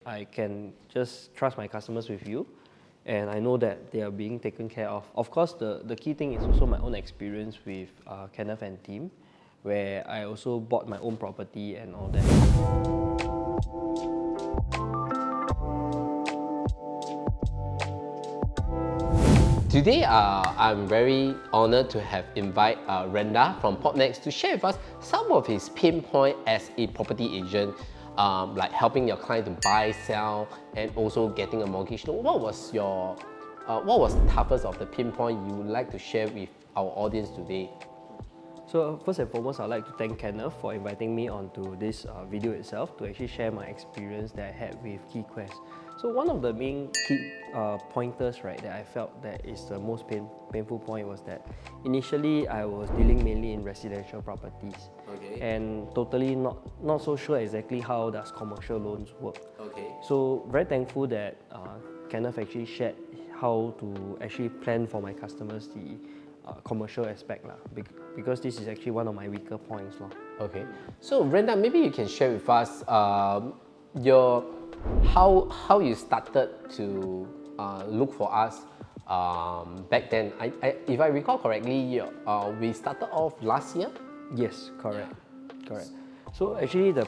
I can just trust my customers with you, and I know that they are being taken care of. Of course, the key thing is also my own experience with Kenneth and team, where I also bought my own property and all that. Today, I'm very honored to have invited Randall from PropNex to share with us some of his pain point as a property agent, like helping your client to buy, sell, and also getting a mortgage loan. What was the toughest of the pain point you would like to share with our audience today? So first and foremost, I'd like to thank Kenneth for inviting me onto this video itself to actually share my experience that I had with KeyQuest. So one of the main key pointers, right, that I felt that is the most painful point was that initially I was dealing mainly in residential properties, and totally not so sure exactly how does commercial loans work. So very thankful that Kenneth actually shared how to actually plan for my customers the commercial aspect because this is actually one of my weaker points. Okay, so Randall, maybe you can share with us how you started to look for us back then. If I recall correctly, we started off last year? Yes, correct. Correct. So actually the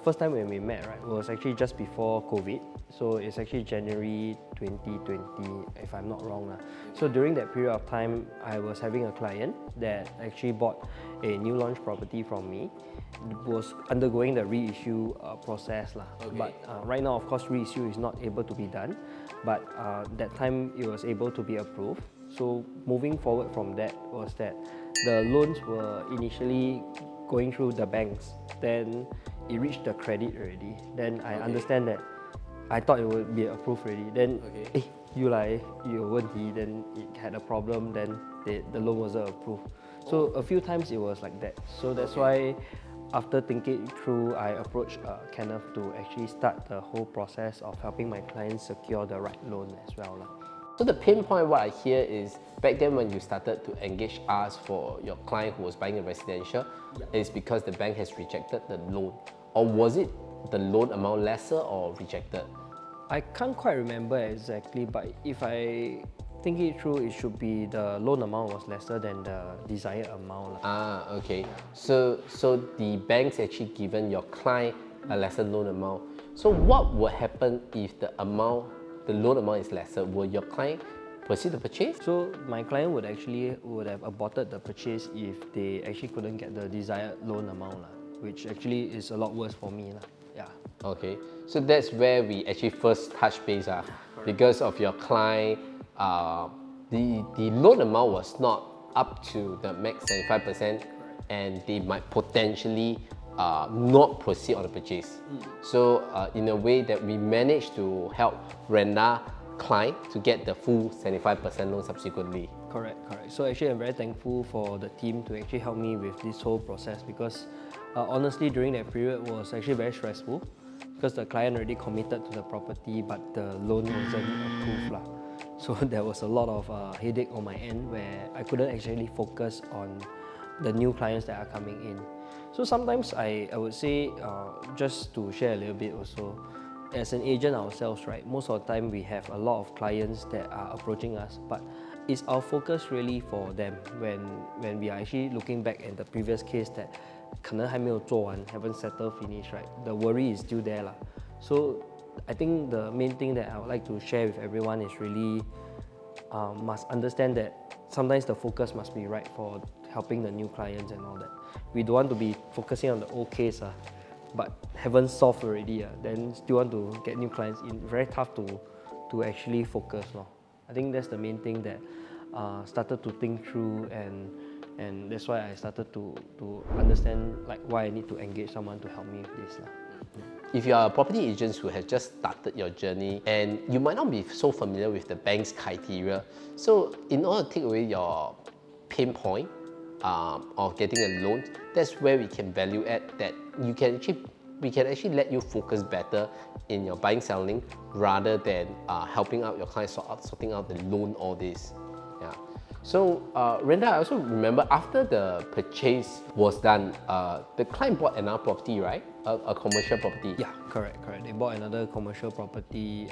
first time when we met, right, was actually just before COVID. So it's actually January 2020, if I'm not wrong. So during that period of time, I was having a client that actually bought a new launch property from me. It was undergoing the reissue process. But right now, of course, reissue is not able to be done. But that time, it was able to be approved. So moving forward from that was that the loans were initially going through the banks. Then it reached the credit already. Then I understand that I thought it would be approved already. Then you then it had a problem. Then the loan wasn't approved. So a few times it was like that. So that's why after thinking through, I approached Kenneth to actually start the whole process of helping my clients secure the right loan as well. So the pain point, what I hear is back then when you started to engage us for your client who was buying a residential, is because the bank has rejected the loan, or was it the loan amount lesser or rejected? I can't quite remember exactly, but if I think it through, it should be the loan amount was lesser than the desired amount. Okay. So the bank's actually given your client a lesser loan amount. So what would happen if the loan amount is lesser? Will your client proceed to purchase? So my client would have aborted the purchase if they actually couldn't get the desired loan amount, which actually is a lot worse for me. Yeah. Okay, so that's where we actually first touch base. Because of your client, the loan amount was not up to the max 75%, and they might potentially not proceed on the purchase. So in a way that we managed to help Randall client to get the full 75% loan subsequently. Correct. So actually I'm very thankful for the team to actually help me with this whole process, because honestly during that period was actually very stressful because the client already committed to the property but the loan wasn't approved. So there was a lot of headache on my end where I couldn't actually focus on the new clients that are coming in. So sometimes I would say, just to share a little bit also, as an agent ourselves, right, most of the time we have a lot of clients that are approaching us, but is our focus really for them when we are actually looking back at the previous case that 可能还没有做完, haven't settled finish, right? The worry is still there. So I think the main thing that I would like to share with everyone is really must understand that sometimes the focus must be right for helping the new clients and all that. We don't want to be focusing on the old case, but haven't solved already, then still want to get new clients in. Very tough to actually focus. I think that's the main thing that started to think through, and that's why I started to understand like why I need to engage someone to help me with this. If you are a property agent who has just started your journey and you might not be so familiar with the bank's criteria, so in order to take away your pain point of getting a loan, that's where we can value add that we can actually let you focus better in your buying selling rather than helping out your clients sorting out the loan, all this. So Randall, I also remember after the purchase was done, the client bought another property, right? A commercial property? Yeah, correct. They bought another commercial property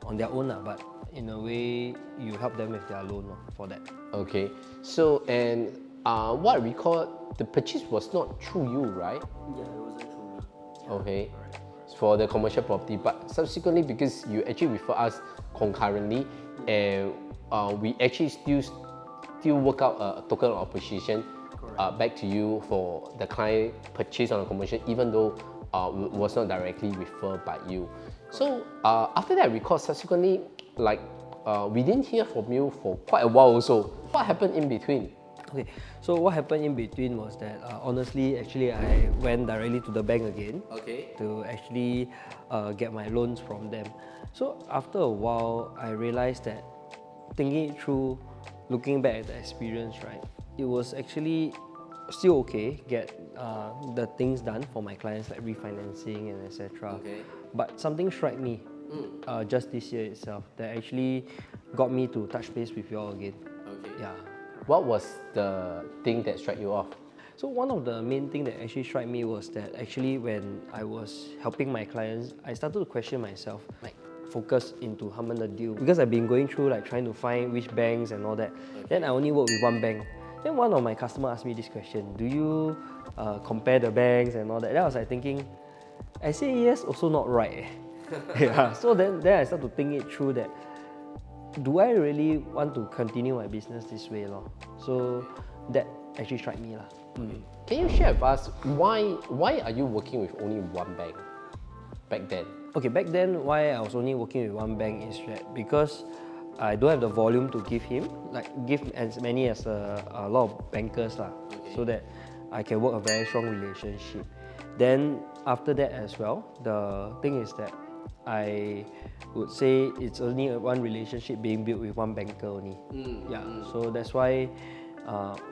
on their own, but in a way, you help them with their loan for that. Okay. So, and what I recall, the purchase was not through you, right? Yeah, it wasn't through me. Okay. For the commercial property, but subsequently, because you actually refer us concurrently, and we actually still work out a token of opposition back to you for the client purchase on a commercial, even though was not directly referred by you. So after that, I recall subsequently, like we didn't hear from you for quite a while also. What happened in between? Okay, so what happened in between was that honestly, actually, I went directly to the bank again to actually get my loans from them. So after a while, I realized that thinking it through, looking back at the experience, right, it was actually still okay, get the things done for my clients like refinancing and etc. But something struck me just this year itself that actually got me to touch base with you all again. Yeah. What was the thing that struck you off? So one of the main thing that actually struck me was that actually when I was helping my clients, I started to question myself, like focus into how many deal, because I've been going through like trying to find which banks and all that. Then I only work with one bank. Then one of my customers asked me this question: do you compare the banks and all that? Then I was like thinking, I say yes, also not right. Yeah. So then I started to think it through that, do I really want to continue my business this way? So that actually struck me. Can you share with us why are you working with only one bank back then? Okay, back then why I was only working with one bank is that because I don't have the volume to give him, like give as many as a lot of bankers so that I can work a very strong relationship. Then after that as well, the thing is that I would say it's only one relationship being built with one banker only. So that's why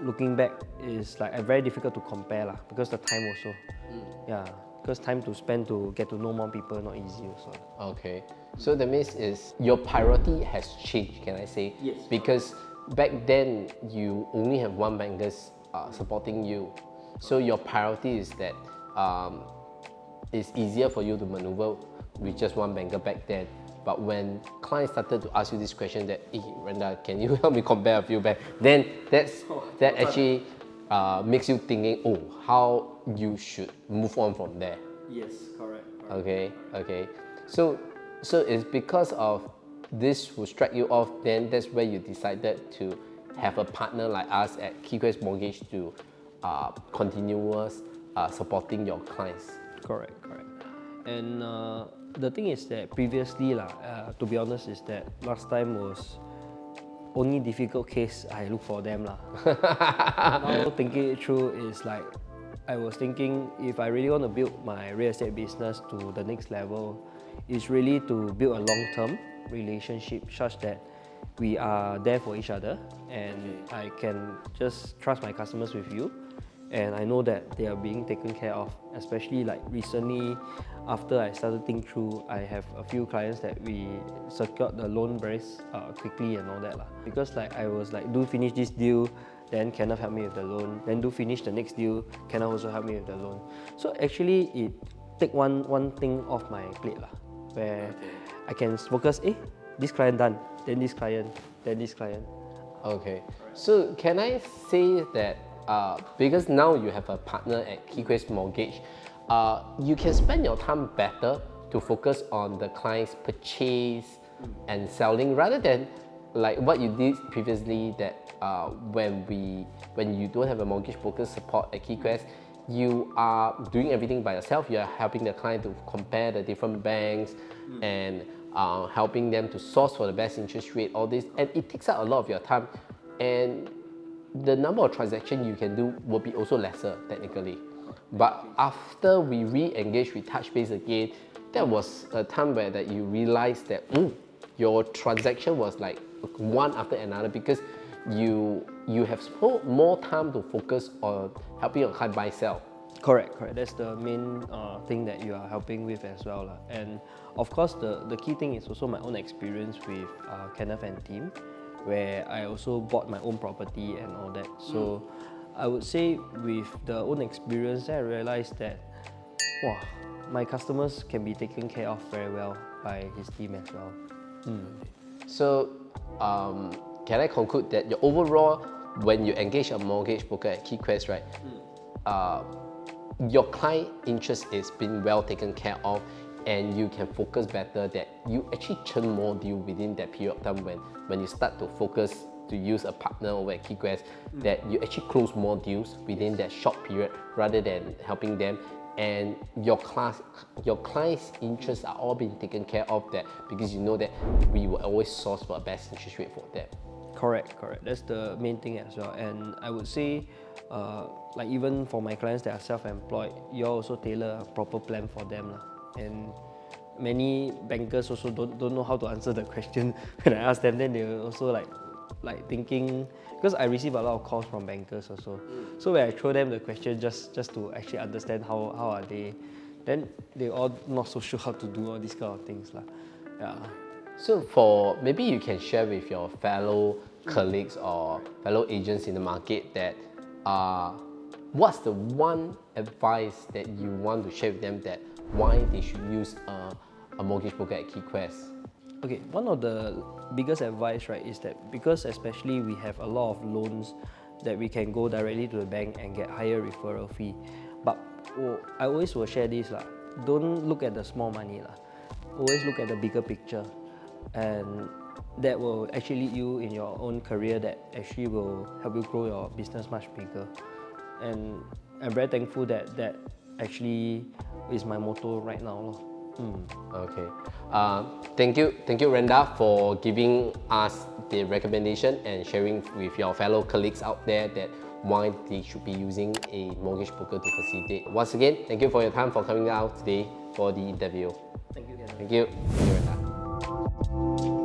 looking back is like very difficult to compare because the time also. Because time to spend to get to know more people not easy also. Okay, so that means is your priority has changed, can I say? Yes. Because back then you only have one banker supporting you, so your priority is that it's easier for you to maneuver with just one banker back then. But when clients started to ask you this question that, hey, Randall, can you help me compare a few banks? Then that actually makes you thinking, oh, how you should move on from there. Yes, correct. Okay. So it's because of this who struck you off, then that's where you decided to have a partner like us at KeyQuest Mortgage to continuous supporting your clients. Correct. And the thing is that previously, to be honest, is that last time was only difficult case I look for them. Now thinking it through is like, I was thinking if I really want to build my real estate business to the next level, it's really to build a long-term relationship such that we are there for each other and I can just trust my customers with you and I know that they are being taken care of. Especially like recently, after I started thinking through, I have a few clients that we secured the loan very quickly and all that. Because like I was like, do finish this deal, then Kenneth help me with the loan, then do finish the next deal, Kenneth also help me with the loan. So actually it take one thing off my plate where I can focus, this client done, then this client, then this client. Okay, so can I say that because now you have a partner at KeyQuest Mortgage, you can spend your time better to focus on the client's purchase and selling rather than like what you did previously that when you don't have a mortgage broker support at KeyQuest, you are doing everything by yourself. You are helping the client to compare the different banks and helping them to source for the best interest rate, all this, and it takes out a lot of your time and the number of transactions you can do will be also lesser technically. But after we re-engage, we touch base again, that was a time where that you realized that your transaction was like one after another because you have more time to focus on helping your client buy sell. Correct. That's the main thing that you are helping with as well. And of course, the key thing is also my own experience with Kenneth and team, where I also bought my own property and all that. So I would say with the own experience, I realized that Wow, my customers can be taken care of very well by his team as well. So, can I conclude that your overall, when you engage a mortgage broker at KeyQuest, right, your client interest is being well taken care of, and you can focus better, that you actually churn more deal within that period of time when you start to focus to use a partner over at KeyQuest, that you actually close more deals within that short period rather than helping them, and your client's interests are all being taken care of, that because you know that we will always source for a best interest rate for them. Correct. That's the main thing as well. And I would say, like even for my clients that are self-employed, you also tailor a proper plan for them. And many bankers also don't know how to answer the question when I ask them. Then they also like thinking, because I receive a lot of calls from bankers also. So when I throw them the question just to actually understand how are they, then they all not so sure how to do all these kind of things. Yeah. So for, maybe you can share with your fellow colleagues or fellow agents in the market that what's the one advice that you want to share with them, that why they should use a mortgage broker at KeyQuest? Okay, one of the biggest advice, right, is that because especially we have a lot of loans that we can go directly to the bank and get higher referral fee. But I always will share this, don't look at the small money. Always look at the bigger picture. And that will actually lead you in your own career, that actually will help you grow your business much bigger. And I'm very thankful that that actually is my motto right now. Okay. Thank you, Randall, for giving us the recommendation and sharing with your fellow colleagues out there that why they should be using a mortgage broker to facilitate. Once again, thank you for your time for coming out today for the interview. Thank you, Randall. Thank you, Randall.